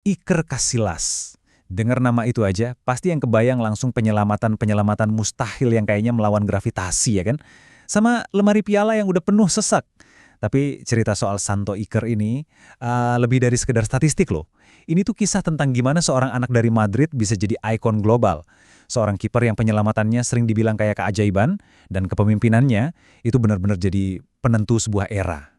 Iker Casillas. Dengar nama itu aja, pasti yang kebayang langsung penyelamatan-penyelamatan mustahil yang kayaknya melawan gravitasi ya kan? Sama lemari piala yang udah penuh sesak. Tapi cerita soal Santo Iker ini lebih dari sekedar statistik loh. Ini tuh kisah tentang gimana seorang anak dari Madrid bisa jadi ikon global. Seorang kiper yang penyelamatannya sering dibilang kayak keajaiban, dan kepemimpinannya itu benar-benar jadi penentu sebuah era.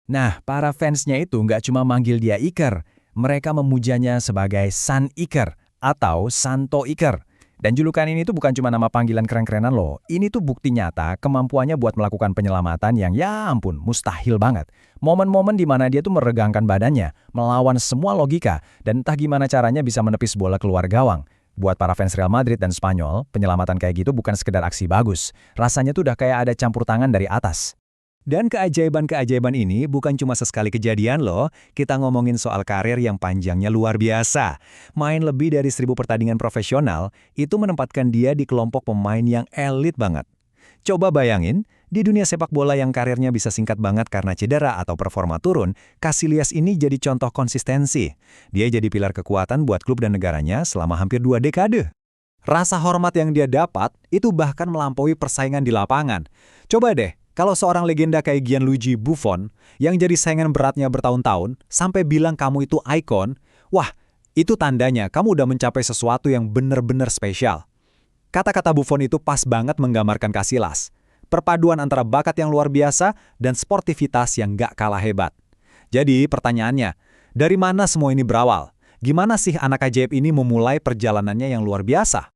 Nah, para fansnya itu nggak cuma manggil dia Iker, mereka memujanya sebagai San Iker atau Santo Iker. Dan julukan ini tuh bukan cuma nama panggilan keren-kerenan loh, ini tuh bukti nyata kemampuannya buat melakukan penyelamatan yang ya ampun, mustahil banget. Momen-momen di mana dia tuh meregangkan badannya, melawan semua logika, dan entah gimana caranya bisa menepis bola keluar gawang. Buat para fans Real Madrid dan Spanyol, penyelamatan kayak gitu bukan sekedar aksi bagus. Rasanya tuh udah kayak ada campur tangan dari atas. Dan keajaiban-keajaiban ini bukan cuma sesekali kejadian loh, kita ngomongin soal karir yang panjangnya luar biasa. Main lebih dari 1.000 pertandingan profesional, itu menempatkan dia di kelompok pemain yang elit banget. Coba bayangin, di dunia sepak bola yang karirnya bisa singkat banget karena cedera atau performa turun, Casillas ini jadi contoh konsistensi. Dia jadi pilar kekuatan buat klub dan negaranya selama hampir 2 dekade. Rasa hormat yang dia dapat, itu bahkan melampaui persaingan di lapangan. Coba deh, kalau seorang legenda kayak Gianluigi Buffon, yang jadi saingan beratnya bertahun-tahun, sampai bilang kamu itu ikon, wah, itu tandanya kamu udah mencapai sesuatu yang benar-benar spesial. Kata-kata Buffon itu pas banget menggambarkan Casillas. Perpaduan antara bakat yang luar biasa dan sportivitas yang gak kalah hebat. Jadi pertanyaannya, dari mana semua ini berawal? Gimana sih anak ajaib ini memulai perjalanannya yang luar biasa?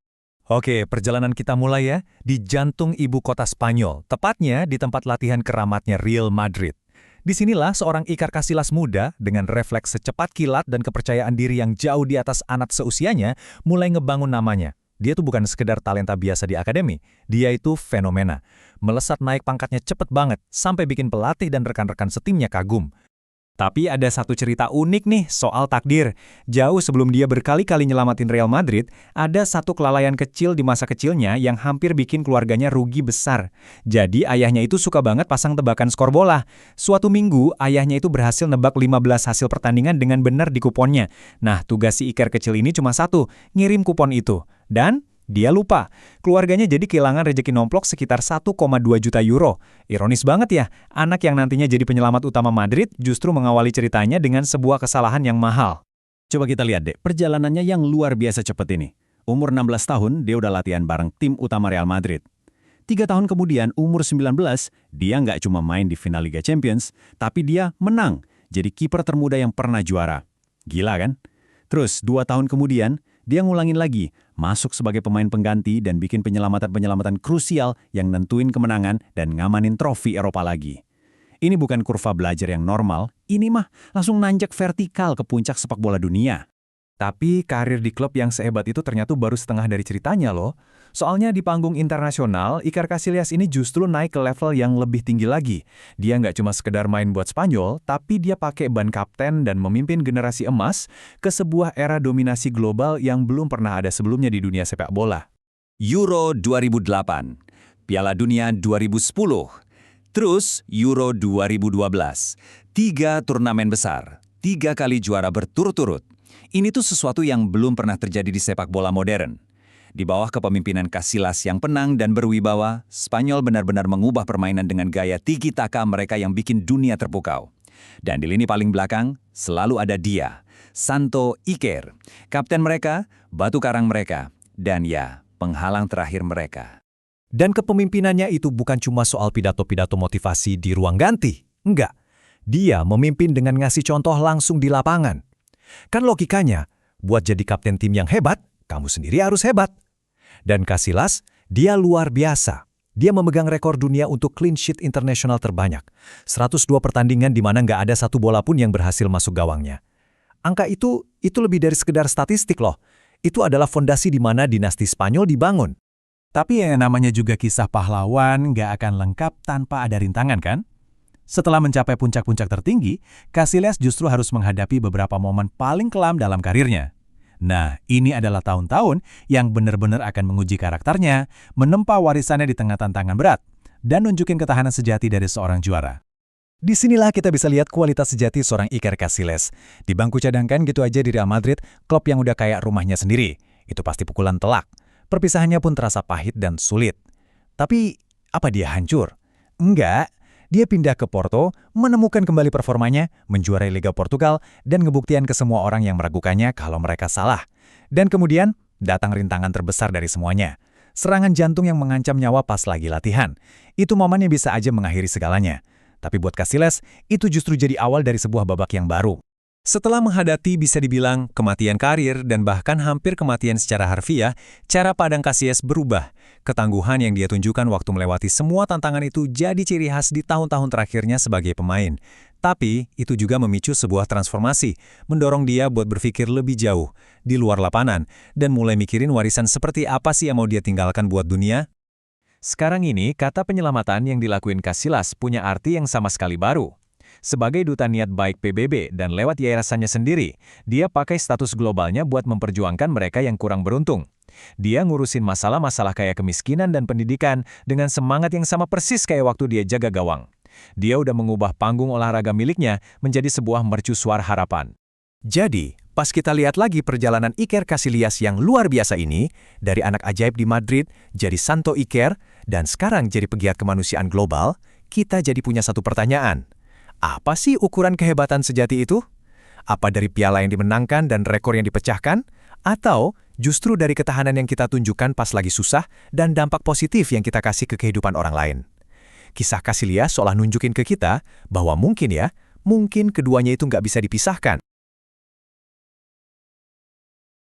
Oke, perjalanan kita mulai ya, di jantung ibu kota Spanyol, tepatnya di tempat latihan keramatnya Real Madrid. Disinilah seorang Iker Casillas muda dengan refleks secepat kilat dan kepercayaan diri yang jauh di atas anak seusianya mulai ngebangun namanya. Dia tuh bukan sekedar talenta biasa di akademi, dia itu fenomena. Melesat naik pangkatnya cepet banget, sampai bikin pelatih dan rekan-rekan setimnya kagum. Tapi ada satu cerita unik nih soal takdir. Jauh sebelum dia berkali-kali nyelamatin Real Madrid, ada satu kelalaian kecil di masa kecilnya yang hampir bikin keluarganya rugi besar. Jadi ayahnya itu suka banget pasang tebakan skor bola. Suatu minggu, ayahnya itu berhasil nebak 15 hasil pertandingan dengan benar di kuponnya. Nah, tugas si Iker kecil ini cuma satu, ngirim kupon itu. Dan dia lupa. Keluarganya jadi kehilangan rejeki nomplok sekitar 1,2 juta euro. Ironis banget ya, anak yang nantinya jadi penyelamat utama Madrid justru mengawali ceritanya dengan sebuah kesalahan yang mahal. Coba kita lihat deh, perjalanannya yang luar biasa cepat ini. Umur 16 tahun, dia udah latihan bareng tim utama Real Madrid. 3 tahun kemudian, umur 19, dia nggak cuma main di final Liga Champions, tapi dia menang, jadi kiper termuda yang pernah juara. Gila kan? Terus, 2 tahun kemudian, dia ngulangin lagi, masuk sebagai pemain pengganti dan bikin penyelamatan-penyelamatan krusial yang nentuin kemenangan dan ngamanin trofi Eropa lagi. Ini bukan kurva belajar yang normal, ini mah langsung nanjak vertikal ke puncak sepak bola dunia. Tapi karir di klub yang sehebat itu ternyata baru setengah dari ceritanya loh. Soalnya di panggung internasional, Iker Casillas ini justru naik ke level yang lebih tinggi lagi. Dia nggak cuma sekedar main buat Spanyol, tapi dia pakai ban kapten dan memimpin generasi emas ke sebuah era dominasi global yang belum pernah ada sebelumnya di dunia sepak bola. Euro 2008, Piala Dunia 2010, terus Euro 2012. 3 turnamen besar, 3 kali juara berturut-turut. Ini tuh sesuatu yang belum pernah terjadi di sepak bola modern. Di bawah kepemimpinan Casillas yang penang dan berwibawa, Spanyol benar-benar mengubah permainan dengan gaya tiki-taka mereka yang bikin dunia terpukau. Dan di lini paling belakang, selalu ada dia, Santo Iker, kapten mereka, batu karang mereka, dan ya, penghalang terakhir mereka. Dan kepemimpinannya itu bukan cuma soal pidato-pidato motivasi di ruang ganti. Enggak. Dia memimpin dengan ngasih contoh langsung di lapangan. Kan logikanya, buat jadi kapten tim yang hebat, kamu sendiri harus hebat. Dan Casillas, dia luar biasa. Dia memegang rekor dunia untuk clean sheet internasional terbanyak. 102 pertandingan di mana nggak ada satu bola pun yang berhasil masuk gawangnya. Angka itu lebih dari sekedar statistik loh. Itu adalah fondasi di mana dinasti Spanyol dibangun. Tapi yang namanya juga kisah pahlawan nggak akan lengkap tanpa ada rintangan kan? Setelah mencapai puncak-puncak tertinggi, Casillas justru harus menghadapi beberapa momen paling kelam dalam karirnya. Nah, ini adalah tahun-tahun yang benar-benar akan menguji karakternya, menempa warisannya di tengah tantangan berat, dan nunjukin ketahanan sejati dari seorang juara. Disinilah kita bisa lihat kualitas sejati seorang Iker Casillas. Di bangku cadangkan gitu aja di Real Madrid, klub yang udah kayak rumahnya sendiri. Itu pasti pukulan telak. Perpisahannya pun terasa pahit dan sulit. Tapi, apa dia hancur? Enggak. Dia pindah ke Porto, menemukan kembali performanya, menjuarai Liga Portugal, dan ngebuktian ke semua orang yang meragukannya kalau mereka salah. Dan kemudian, datang rintangan terbesar dari semuanya. Serangan jantung yang mengancam nyawa pas lagi latihan. Itu momen yang bisa aja mengakhiri segalanya. Tapi buat Casillas, itu justru jadi awal dari sebuah babak yang baru. Setelah menghadapi bisa dibilang kematian karir dan bahkan hampir kematian secara harfiah, cara pandang Casillas berubah. Ketangguhan yang dia tunjukkan waktu melewati semua tantangan itu jadi ciri khas di tahun-tahun terakhirnya sebagai pemain. Tapi, itu juga memicu sebuah transformasi, mendorong dia buat berpikir lebih jauh, di luar lapangan, dan mulai mikirin warisan seperti apa sih yang mau dia tinggalkan buat dunia. Sekarang ini, kata penyelamatan yang dilakuin Casillas punya arti yang sama sekali baru. Sebagai duta niat baik PBB dan lewat yayasannya sendiri, dia pakai status globalnya buat memperjuangkan mereka yang kurang beruntung. Dia ngurusin masalah-masalah kayak kemiskinan dan pendidikan dengan semangat yang sama persis kayak waktu dia jaga gawang. Dia udah mengubah panggung olahraga miliknya menjadi sebuah mercusuar harapan. Jadi, pas kita lihat lagi perjalanan Iker Casillas yang luar biasa ini, dari anak ajaib di Madrid, jadi Santo Iker, dan sekarang jadi pegiat kemanusiaan global, kita jadi punya satu pertanyaan. Apa sih ukuran kehebatan sejati itu? Apa dari piala yang dimenangkan dan rekor yang dipecahkan? Atau justru dari ketahanan yang kita tunjukkan pas lagi susah dan dampak positif yang kita kasih ke kehidupan orang lain? Kisah Casillas seolah nunjukin ke kita bahwa mungkin keduanya itu nggak bisa dipisahkan.